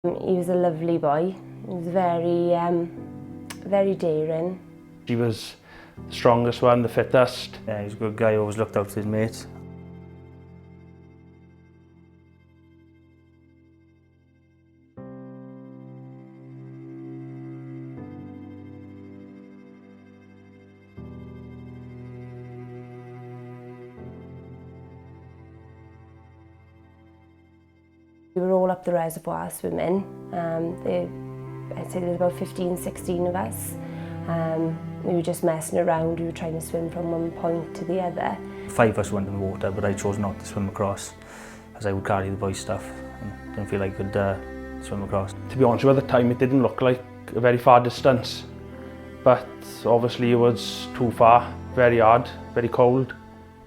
He was a lovely boy. He was very daring. He was the strongest one, the fittest. Yeah, he's a good guy, always looked out for his mates. We were all up the reservoir swimming. I'd say there was about 15, 16 of us. We were just messing around. We were trying to swim from one point to the other. 5 of us went in the water, but I chose not to swim across, as I would carry the boys' stuff and didn't feel I could swim across. To be honest with you, at the time it didn't look like a very far distance, but obviously it was too far, very hard, very cold.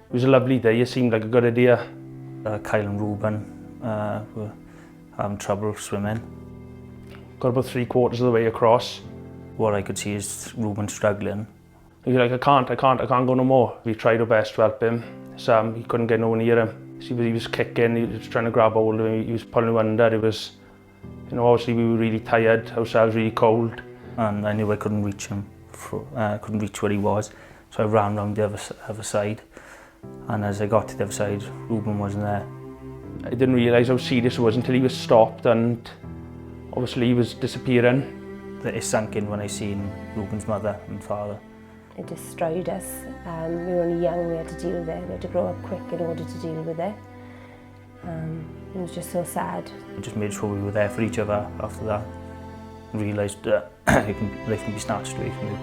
It was a lovely day, it seemed like a good idea. Kyle and Reuben were having trouble swimming. Got about 3/4 of the way across. What I could see is Reuben struggling. He was like, I can't go no more. We tried our best to help him. He couldn't get nowhere near him. He was kicking, he was trying to grab hold of him, he was pulling him under. It was, obviously we were really tired, ourselves really cold. And I knew I couldn't reach him, couldn't reach where he was. So I ran round the other side. And as I got to the other side, Reuben wasn't there. I didn't realise how serious it was until he was stopped and obviously he was disappearing. It sank in when I seen Reuben's mother and father. It destroyed us. We were only young, we had to deal with it. We had to grow up quick in order to deal with it. It was just so sad. I just made sure we were there for each other after that and realised that life can be snatched away from you.